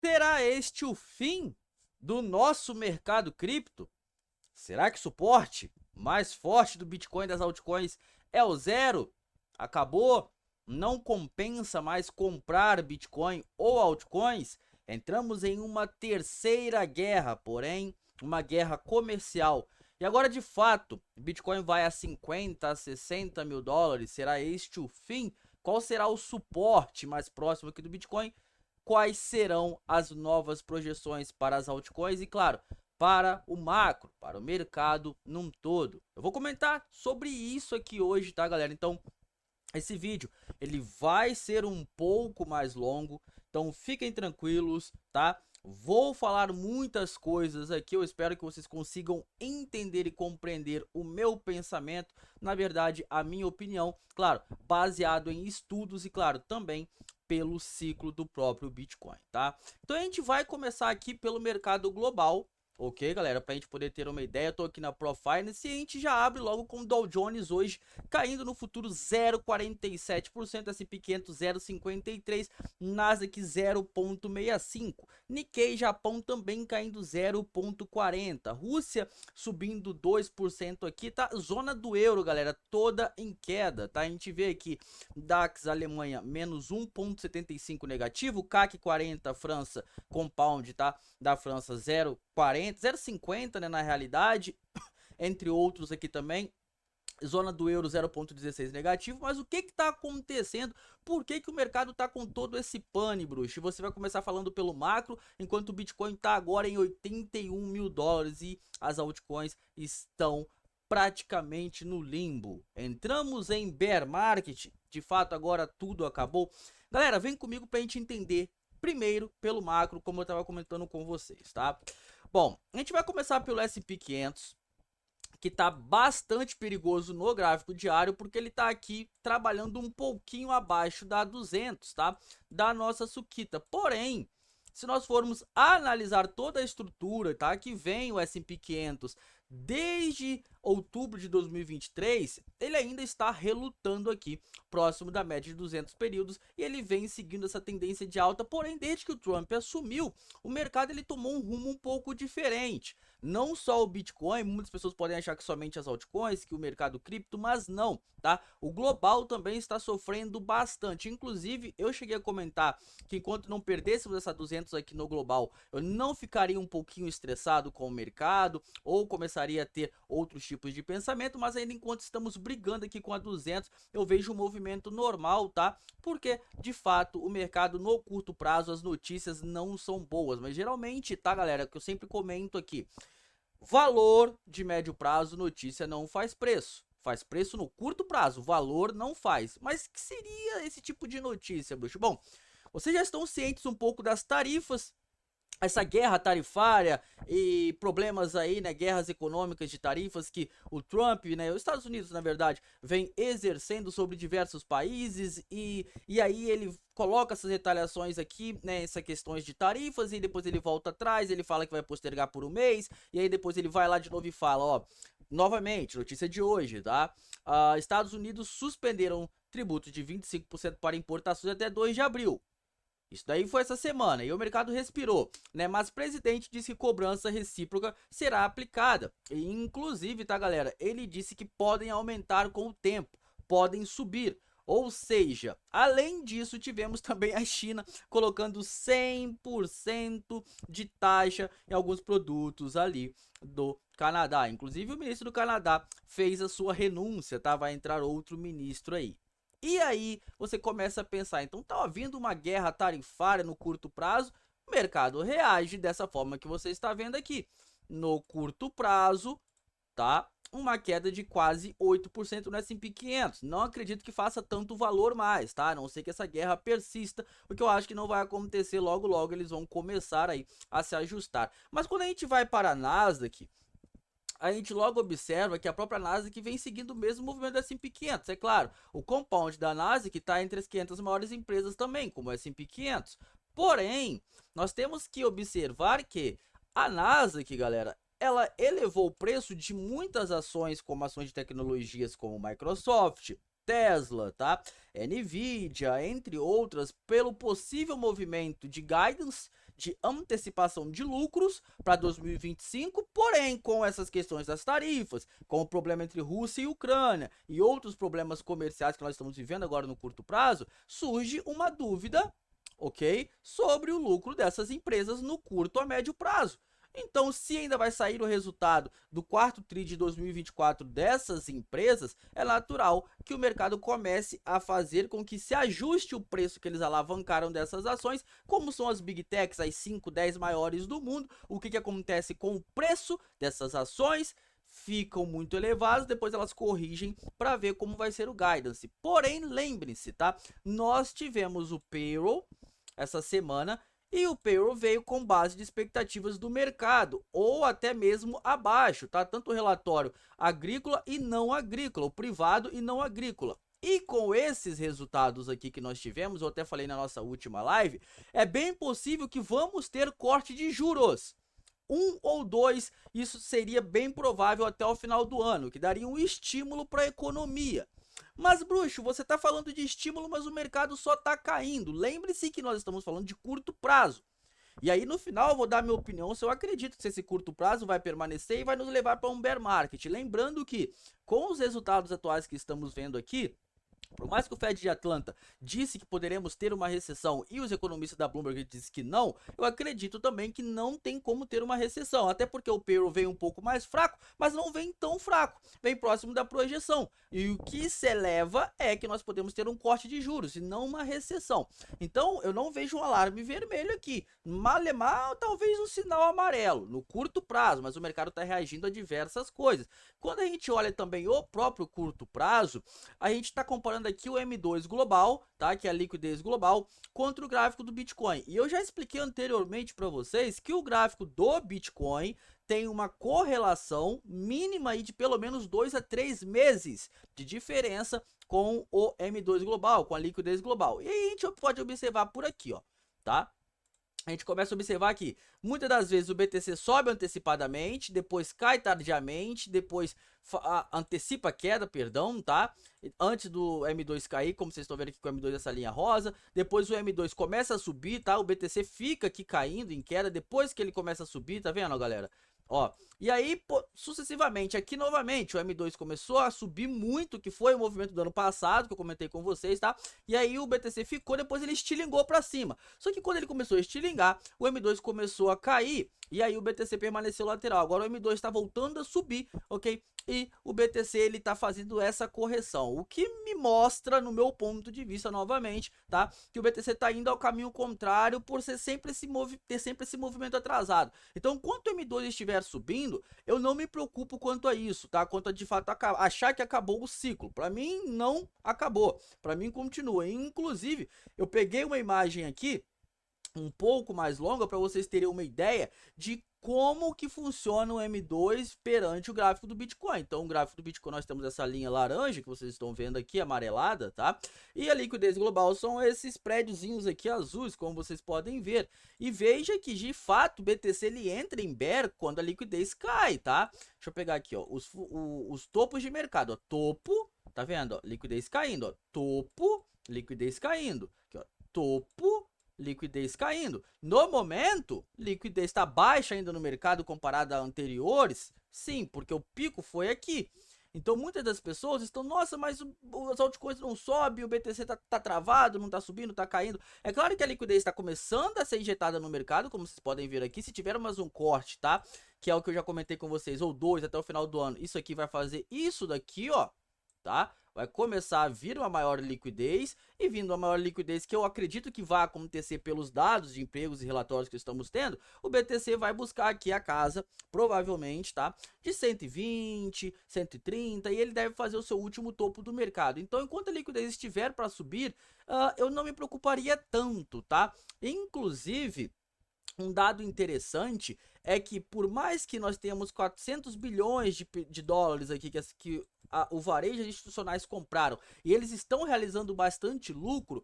Será este o fim do nosso mercado cripto? Será que o suporte mais forte do Bitcoin e das altcoins é o zero? Acabou? Não compensa mais comprar Bitcoin ou altcoins? Entramos em uma terceira guerra, porém, uma guerra comercial. E agora, de fato, Bitcoin vai a 50, a 60 mil dólares. Será este o fim? Qual será o suporte mais próximo aqui do Bitcoin? Quais serão as novas projeções para as altcoins e, claro, para o macro, para o mercado num todo. Eu vou comentar sobre isso aqui hoje, tá, galera? Então, esse vídeo, ele vai ser um pouco mais longo, então fiquem tranquilos, tá? Vou falar muitas coisas aqui, eu espero que vocês consigam entender e compreender o meu pensamento, na verdade, a minha opinião, claro, baseado em estudos e, claro, também pelo ciclo do próprio Bitcoin, tá? Então a gente vai começar aqui pelo mercado global, ok, galera? Pra gente poder ter uma ideia, eu tô aqui na Profinance e a gente já abre logo com o Dow Jones hoje caindo no futuro 0,47%, S&P 500 0,53%, Nasdaq 0,65%, Nikkei Japão também caindo 0,40%, Rússia subindo 2% aqui, tá? Zona do euro, galera, toda em queda, tá? A gente vê aqui DAX Alemanha menos 1,75 negativo, CAC 40 França Compound, tá? Da França 0,40, 0,50, né, na realidade, entre outros aqui também. Zona do euro 0,16 negativo, mas o que tá acontecendo? Por que o mercado tá com todo esse pane, bruxo? Você vai começar falando pelo macro, enquanto o Bitcoin tá agora em 81 mil dólares e as altcoins estão praticamente no limbo. Entramos em bear market, de fato agora tudo acabou. Galera, vem comigo pra gente entender primeiro pelo macro, como eu tava comentando com vocês, tá? Bom, a gente vai começar pelo S&P 500, que tá bastante perigoso no gráfico diário, porque ele tá aqui trabalhando um pouquinho abaixo da 200, tá? Da nossa suquita. Porém, se nós formos analisar toda a estrutura, tá? Que vem o S&P 500 desde outubro de 2023, ele ainda está relutando aqui próximo da média de 200 períodos e ele vem seguindo essa tendência de alta. Porém, desde que o Trump assumiu, o mercado ele tomou um rumo um pouco diferente. Não só o Bitcoin, muitas pessoas podem achar que somente as altcoins, que o mercado cripto, mas não, tá? O global também está sofrendo bastante. Inclusive, eu cheguei a comentar que enquanto não perdêssemos essa 200 aqui no global, eu não ficaria um pouquinho estressado com o mercado ou começaria a ter outros tipos de pensamento, mas ainda enquanto estamos brigando aqui com a 200, eu vejo um movimento normal, tá? Porque, de fato, o mercado no curto prazo, as notícias não são boas, mas geralmente, tá, galera, que eu sempre comento aqui, valor de médio prazo, notícia não faz preço. Faz preço no curto prazo, valor não faz. Mas que seria esse tipo de notícia, bruxo? Bom, vocês já estão cientes um pouco das tarifas, essa guerra tarifária e problemas aí, né, guerras econômicas de tarifas que o Trump, né, os Estados Unidos, na verdade, vem exercendo sobre diversos países e aí ele coloca essas retaliações aqui, né, essas questões de tarifas e depois ele volta atrás, ele fala que vai postergar por um mês e aí depois ele vai lá de novo e fala, ó, novamente, notícia de hoje, tá? Estados Unidos suspenderam tributo de 25% para importações até 2 de abril. Isso daí foi essa semana e o mercado respirou, né? Mas o presidente disse que cobrança recíproca será aplicada. E, inclusive, tá, galera? Ele disse que podem aumentar com o tempo, podem subir. Ou seja, além disso, tivemos também a China colocando 100% de taxa em alguns produtos ali do Canadá. Inclusive, o ministro do Canadá fez a sua renúncia, tá? Vai entrar outro ministro aí. E aí você começa a pensar, então tá havendo uma guerra tarifária no curto prazo, o mercado reage dessa forma que você está vendo aqui. No curto prazo, tá? Uma queda de quase 8% no S&P 500. Não acredito que faça tanto valor mais, tá? A não ser que essa guerra persista, o que eu acho que não vai acontecer logo logo, eles vão começar aí a se ajustar. Mas quando a gente vai para a Nasdaq, a gente logo observa que a própria Nasdaq vem seguindo o mesmo movimento do S&P 500. É claro, o compound da Nasdaq está entre as 500 maiores empresas também, como o S&P 500. Porém, nós temos que observar que a Nasdaq, galera, ela elevou o preço de muitas ações, como ações de tecnologias como Microsoft, Tesla, tá? Nvidia, entre outras, pelo possível movimento de guidance, de antecipação de lucros para 2025, porém com essas questões das tarifas, com o problema entre Rússia e Ucrânia e outros problemas comerciais que nós estamos vivendo agora no curto prazo, surge uma dúvida, ok, sobre o lucro dessas empresas no curto a médio prazo. Então, se ainda vai sair o resultado do quarto tri de 2024 dessas empresas, é natural que o mercado comece a fazer com que se ajuste o preço que eles alavancaram dessas ações, como são as Big Techs, as 5, 10 maiores do mundo. O que acontece com o preço dessas ações? Ficam muito elevados, depois elas corrigem para ver como vai ser o guidance. Porém, lembre-se, tá? Nós tivemos o payroll essa semana, e o payroll veio com base de expectativas do mercado, ou até mesmo abaixo, tá? Tanto o relatório agrícola e não agrícola, o privado e não agrícola. E com esses resultados aqui que nós tivemos, eu até falei na nossa última live, é bem possível que vamos ter corte de juros. 1 ou 2, isso seria bem provável até o final do ano, que daria um estímulo para a economia. Mas, bruxo, você está falando de estímulo, mas o mercado só está caindo. Lembre-se que nós estamos falando de curto prazo. E aí, no final, eu vou dar minha opinião se eu acredito que esse curto prazo vai permanecer e vai nos levar para um bear market. Lembrando que, com os resultados atuais que estamos vendo aqui, por mais que o Fed de Atlanta disse que poderemos ter uma recessão e os economistas da Bloomberg dizem que não, eu acredito também que não tem como ter uma recessão, até porque o payroll vem um pouco mais fraco, mas não vem tão fraco, vem próximo da projeção. E o que se eleva é que nós podemos ter um corte de juros e não uma recessão. Então, eu não vejo um alarme vermelho aqui, malemar talvez um sinal amarelo, no curto prazo, mas o mercado está reagindo a diversas coisas. Quando a gente olha também o próprio curto prazo, a gente está comparando aqui o M2 global, tá? Que é a liquidez global, contra o gráfico do Bitcoin. E eu já expliquei anteriormente para vocês que o gráfico do Bitcoin tem uma correlação mínima aí de pelo menos 2 a 3 meses de diferença com o M2 global, com a liquidez global. E aí a gente pode observar por aqui, ó, tá? A gente começa a observar que muitas das vezes o BTC sobe antecipadamente, depois cai tardiamente, depois antecipa a queda, perdão, tá? Antes do M2 cair, como vocês estão vendo aqui com o M2 essa linha rosa, depois o M2 começa a subir, tá? O BTC fica aqui caindo em queda, depois que ele começa a subir, tá vendo, galera? Ó, e aí, sucessivamente, aqui novamente, o M2 começou a subir muito, que foi o movimento do ano passado, que eu comentei com vocês, tá? E aí o BTC ficou, depois ele estilingou pra cima. Só que quando ele começou a estilingar, o M2 começou a cair, e aí o BTC permaneceu lateral. Agora o M2 tá voltando a subir, ok? E o BTC, ele tá fazendo essa correção, o que me mostra, no meu ponto de vista, novamente, tá? Que o BTC tá indo ao caminho contrário por ser sempre ter sempre esse movimento atrasado. Então, enquanto o M2 estiver subindo, eu não me preocupo quanto a isso, tá? Quanto a de fato achar que acabou o ciclo. Para mim, não acabou. Para mim, continua. Inclusive, eu peguei uma imagem aqui um pouco mais longa para vocês terem uma ideia de como que funciona o M2 perante o gráfico do Bitcoin. Então, o gráfico do Bitcoin, nós temos essa linha laranja que vocês estão vendo aqui, amarelada, tá? E a liquidez global são esses prédiozinhos aqui azuis, como vocês podem ver. E veja que, de fato, o BTC ele entra em bear quando a liquidez cai, tá? Deixa eu pegar aqui, ó, os topos de mercado, ó, topo, tá vendo, ó, liquidez caindo, ó, topo, liquidez caindo, aqui, ó, topo, liquidez caindo. No momento, liquidez está baixa ainda no mercado comparado a anteriores, sim, porque o pico foi aqui. Então muitas das pessoas estão, nossa, mas as altcoins não sobe, o BTC tá travado, não tá subindo, tá caindo. É claro que a liquidez está começando a ser injetada no mercado, como vocês podem ver aqui, se tiver mais um corte, tá? Que é o que eu já comentei com vocês, ou 2 até o final do ano, isso aqui vai fazer isso daqui, ó, tá? Vai começar a vir uma maior liquidez, e vindo uma maior liquidez que eu acredito que vai acontecer pelos dados de empregos e relatórios que estamos tendo, o BTC vai buscar aqui a casa, provavelmente, tá? De 120, 130, e ele deve fazer o seu último topo do mercado. Então, enquanto a liquidez estiver para subir, eu não me preocuparia tanto, tá? Inclusive, um dado interessante é que por mais que nós tenhamos 400 bilhões de dólares aqui que o varejo institucionais compraram e eles estão realizando bastante lucro,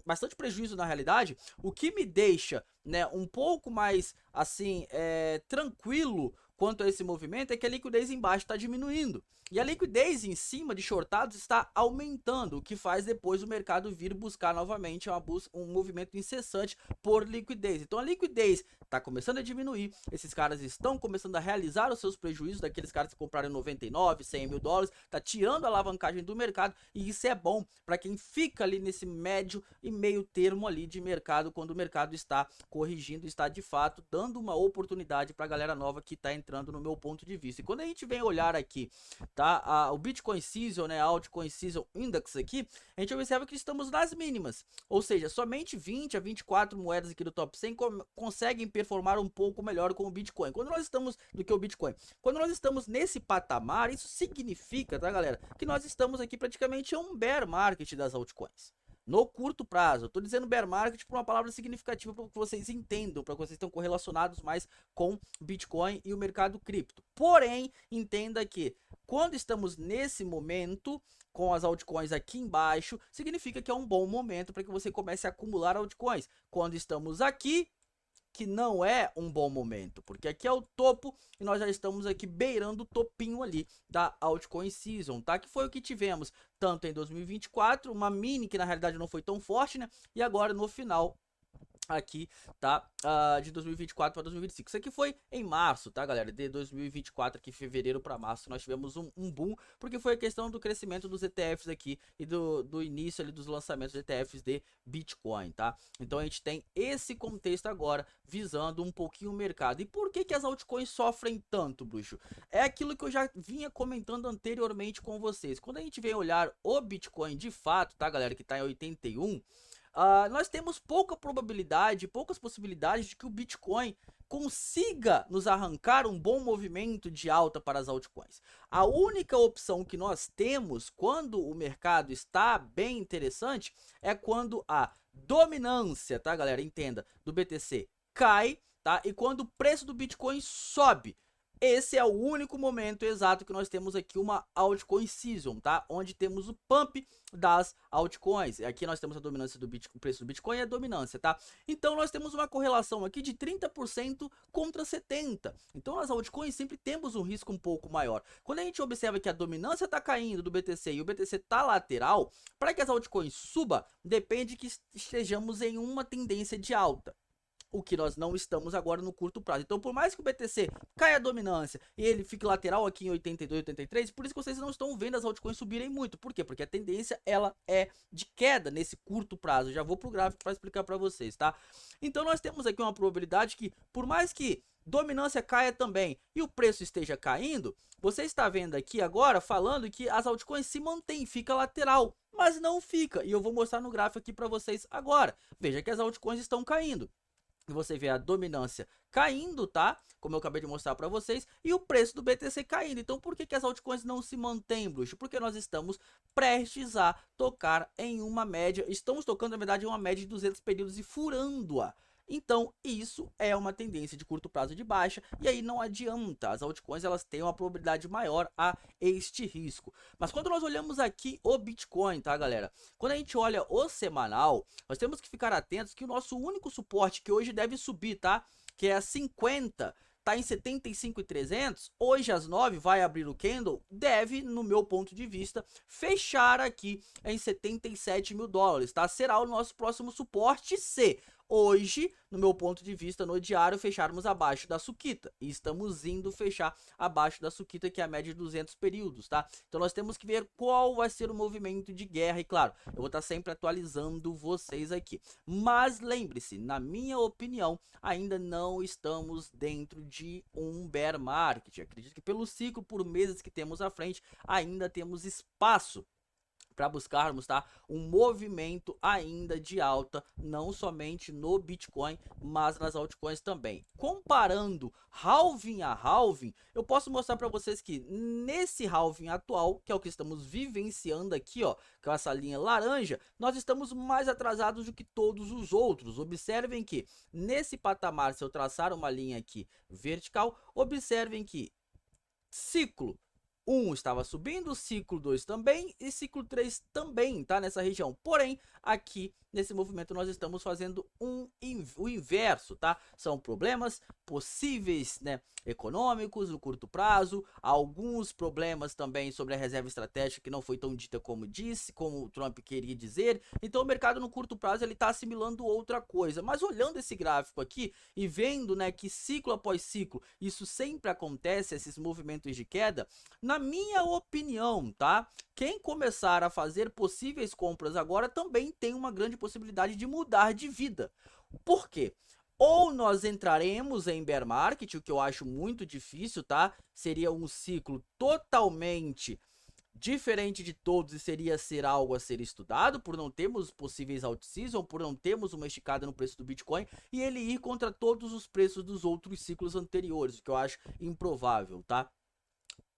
bastante prejuízo na realidade, o que me deixa, né, um pouco mais assim tranquilo quanto a esse movimento é que a liquidez embaixo está diminuindo. E a liquidez em cima de shortados está aumentando, o que faz depois o mercado vir buscar novamente um movimento incessante por liquidez. Então a liquidez está começando a diminuir, esses caras estão começando a realizar os seus prejuízos daqueles caras que compraram 99, 100 mil dólares, está tirando a alavancagem do mercado, e isso é bom para quem fica ali nesse médio e meio termo ali de mercado, quando o mercado está corrigindo, está de fato dando uma oportunidade para a galera nova que está entrando, no meu ponto de vista. E quando a gente vem olhar aqui, tá, o Bitcoin Season, né, Altcoin Season Index aqui, a gente observa que estamos nas mínimas, ou seja, somente 20 a 24 moedas aqui do top 100 conseguem performar um pouco melhor com o Bitcoin, quando nós estamos do que o Bitcoin. Quando nós estamos nesse patamar, isso significa, tá, galera, que nós estamos aqui praticamente em um bear market das altcoins. No curto prazo, eu tô dizendo bear market por uma palavra significativa para que vocês entendam, para que vocês estão correlacionados mais com Bitcoin e o mercado cripto. Porém, entenda que quando estamos nesse momento, com as altcoins aqui embaixo, significa que é um bom momento para que você comece a acumular altcoins. Quando estamos aqui, que não é um bom momento, porque aqui é o topo e nós já estamos aqui beirando o topinho ali da Altcoin Season, tá? Que foi o que tivemos tanto em 2024, uma mini que na realidade não foi tão forte, né? E agora no final aqui, tá, de 2024 para 2025. Isso aqui foi em março, tá, galera, de 2024, aqui fevereiro para março, nós tivemos um boom, porque foi a questão do crescimento dos ETFs aqui e do início ali dos lançamentos de ETFs de Bitcoin, tá? Então a gente tem esse contexto agora, visando um pouquinho o mercado. E por que que as altcoins sofrem tanto, bruxo? É aquilo que eu já vinha comentando anteriormente com vocês. Quando a gente vem olhar o Bitcoin de fato, tá, galera, que tá em 81, nós temos pouca probabilidade, poucas possibilidades de que o Bitcoin consiga nos arrancar um bom movimento de alta para as altcoins. A única opção que nós temos quando o mercado está bem interessante é quando a dominância, tá, galera, entenda, do BTC cai, tá, e quando o preço do Bitcoin sobe. Esse é o único momento exato que nós temos aqui uma altcoin season, tá? Onde temos o pump das altcoins. Aqui nós temos a dominância do Bitcoin, o preço do Bitcoin e a dominância, tá? Então nós temos uma correlação aqui de 30% contra 70%. Então nas altcoins sempre temos um risco um pouco maior. Quando a gente observa que a dominância tá caindo do BTC e o BTC tá lateral, para que as altcoins suba, depende que estejamos em uma tendência de alta, o que nós não estamos agora no curto prazo. Então, por mais que o BTC caia a dominância e ele fique lateral aqui em 82, 83, por isso que vocês não estão vendo as altcoins subirem muito. Por quê? Porque a tendência, ela é de queda nesse curto prazo. Já vou pro gráfico para explicar para vocês, tá? Então, nós temos aqui uma probabilidade que, por mais que dominância caia também e o preço esteja caindo, você está vendo aqui agora falando que as altcoins se mantêm, fica lateral, mas não fica. E eu vou mostrar no gráfico aqui para vocês agora. Veja que as altcoins estão caindo. E você vê a dominância caindo, tá? Como eu acabei de mostrar para vocês. E o preço do BTC caindo. Então por que que as altcoins não se mantêm, bruxo? Porque nós estamos prestes a tocar em uma média. Estamos tocando, na verdade, em uma média de 200 períodos e furando-a. Então isso é uma tendência de curto prazo de baixa, e aí não adianta, as altcoins elas têm uma probabilidade maior a este risco. Mas quando nós olhamos aqui o Bitcoin, tá, galera? Quando a gente olha o semanal, nós temos que ficar atentos que o nosso único suporte, que hoje deve subir, tá? Que é a 50, tá em 75.300, hoje às 9 vai abrir o candle, deve, no meu ponto de vista, fechar aqui em 77 mil dólares, tá? Será o nosso próximo suporte se hoje, no meu ponto de vista, no diário, fecharmos abaixo da Sukita. E estamos indo fechar abaixo da Sukita, que é a média de 200 períodos, tá? Então nós temos que ver qual vai ser o movimento de guerra. E claro, eu vou estar sempre atualizando vocês aqui. Mas lembre-se, na minha opinião, ainda não estamos dentro de um bear market. Acredito que pelo ciclo, por meses que temos à frente, ainda temos espaço para buscarmos, tá, um movimento ainda de alta, não somente no Bitcoin, mas nas altcoins também. Comparando halving a halving, eu posso mostrar para vocês que nesse halving atual, que é o que estamos vivenciando aqui, ó, com essa linha laranja, nós estamos mais atrasados do que todos os outros. Observem que nesse patamar, se eu traçar uma linha aqui vertical, observem que ciclo 1 estava subindo, ciclo 2 também e ciclo 3 também, tá? Nessa região. Porém, aqui nesse movimento nós estamos fazendo o inverso, tá? São problemas possíveis, né, econômicos no curto prazo, alguns problemas também sobre a reserva estratégica que não foi tão dita como disse, como o Trump queria dizer. Então o mercado no curto prazo ele está assimilando outra coisa. Mas olhando esse gráfico aqui e vendo, né, que ciclo após ciclo isso sempre acontece, esses movimentos de queda, na minha opinião, tá? Quem começar a fazer possíveis compras agora também tem uma grande possibilidade de mudar de vida. Por quê? Ou nós entraremos em bear market, o que eu acho muito difícil, tá? Seria um ciclo totalmente diferente de todos e seria ser algo a ser estudado, por não termos possíveis out-season, por não termos uma esticada no preço do Bitcoin e ele ir contra todos os preços dos outros ciclos anteriores, o que eu acho improvável, tá?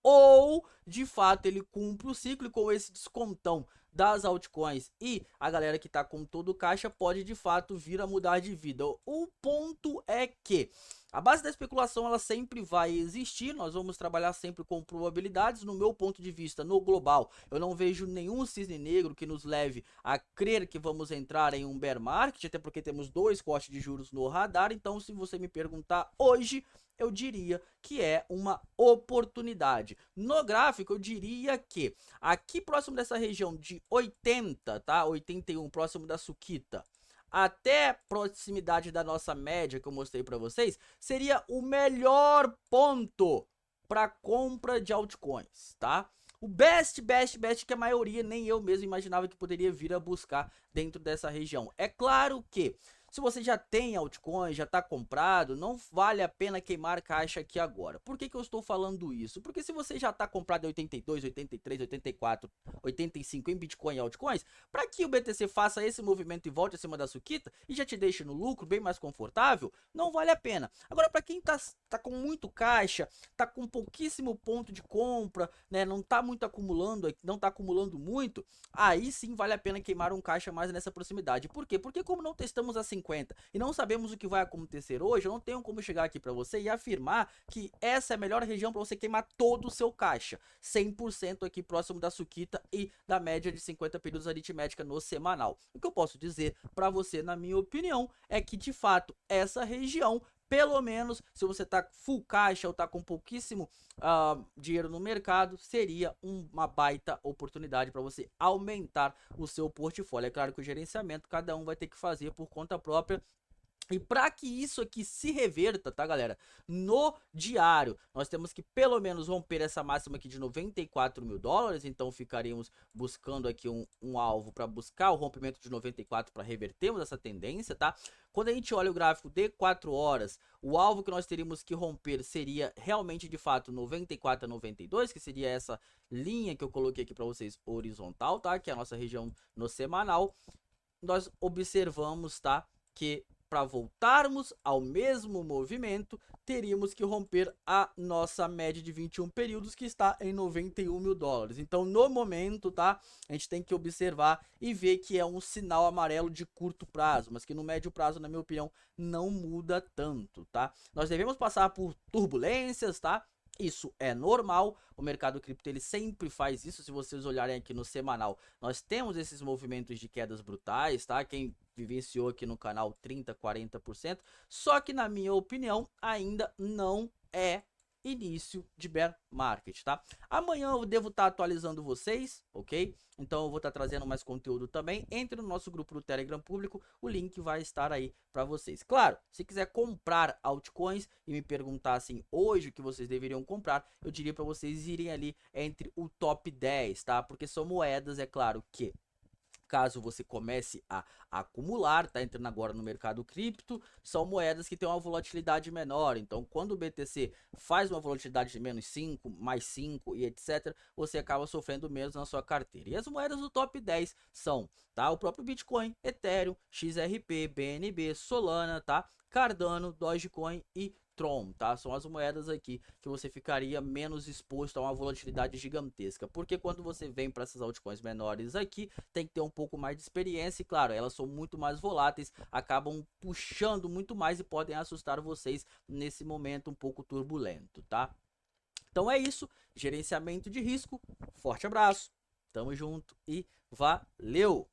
Ou de fato ele cumpre o ciclo e com esse descontão das altcoins e a galera que tá com todo o caixa pode de fato vir a mudar de vida. O ponto é que a base da especulação ela sempre vai existir, nós vamos trabalhar sempre com probabilidades. No meu ponto de vista, no global, eu não vejo nenhum cisne negro que nos leve a crer que vamos entrar em um bear market, até porque temos 2 cortes de juros no radar. Então se você me perguntar hoje, eu diria que é uma oportunidade. No gráfico, eu diria que aqui próximo dessa região de 80, tá? 81, próximo da Sukita, até proximidade da nossa média que eu mostrei para vocês, seria o melhor ponto para compra de altcoins, tá? O best que a maioria nem eu mesmo imaginava que poderia vir a buscar dentro dessa região. É claro que se você já tem altcoin, já está comprado, não vale a pena queimar caixa aqui agora. Por que eu estou falando isso? Porque se você já está comprado em 82, 83, 84, 85 em Bitcoin e altcoins, para que o BTC faça esse movimento e volte acima da Sukita e já te deixe no lucro bem mais confortável, não vale a pena. Agora, para quem tá com muito caixa, tá com pouquíssimo ponto de compra, né, não tá muito acumulando, não tá acumulando muito, aí sim vale a pena queimar um caixa mais nessa proximidade. Por quê? Porque como não testamos a 50 e não sabemos o que vai acontecer hoje, eu não tenho como chegar aqui para você e afirmar que essa é a melhor região para você queimar todo o seu caixa, 100% aqui próximo da Sukita e da média de 50 períodos aritmética no semanal. O que eu posso dizer para você, na minha opinião, é que de fato essa região, pelo menos se você tá full caixa ou tá com pouquíssimo dinheiro no mercado, seria uma baita oportunidade para você aumentar o seu portfólio. É claro que o gerenciamento cada um vai ter que fazer por conta própria. E para que isso aqui se reverta, tá, galera? No diário, nós temos que pelo menos romper essa máxima aqui de 94 mil dólares. Então ficaríamos buscando aqui um alvo para buscar o rompimento de 94 para revertermos essa tendência, tá? Quando a gente olha o gráfico de 4 horas, o alvo que nós teríamos que romper seria realmente de fato 94 a 92, que seria essa linha que eu coloquei aqui para vocês horizontal, tá? Que é a nossa região no semanal. Nós observamos, tá, que para voltarmos ao mesmo movimento, teríamos que romper a nossa média de 21 períodos, que está em 91 mil dólares. Então, no momento, tá, a gente tem que observar e ver que é um sinal amarelo de curto prazo, mas que no médio prazo, na minha opinião, não muda tanto, tá? Nós devemos passar por turbulências, tá? Isso é normal, o mercado cripto ele sempre faz isso. Se vocês olharem aqui no semanal, nós temos esses movimentos de quedas brutais, tá? Quem vivenciou aqui no canal 30, 40%, só que na minha opinião ainda não é início de bear market, tá? Amanhã eu devo estar atualizando vocês, ok? Então eu vou estar trazendo mais conteúdo também. Entre no nosso grupo do Telegram público, o link vai estar aí para vocês. Claro, se quiser comprar altcoins e me perguntar assim hoje o que vocês deveriam comprar, eu diria para vocês irem ali entre o top 10, tá? Porque são moedas, é claro que caso você comece a acumular, tá entrando agora no mercado cripto, são moedas que têm uma volatilidade menor. Então, quando o BTC faz uma volatilidade de menos 5, mais 5 e etc, você acaba sofrendo menos na sua carteira. E as moedas do top 10 são, tá, o próprio Bitcoin, Ethereum, XRP, BNB, Solana, tá, Cardano, Dogecoin e Tron, tá? São as moedas aqui que você ficaria menos exposto a uma volatilidade gigantesca, porque quando você vem para essas altcoins menores aqui, tem que ter um pouco mais de experiência e claro, elas são muito mais voláteis, acabam puxando muito mais e podem assustar vocês nesse momento um pouco turbulento, tá? Então é isso, gerenciamento de risco. Forte abraço, tamo junto e valeu!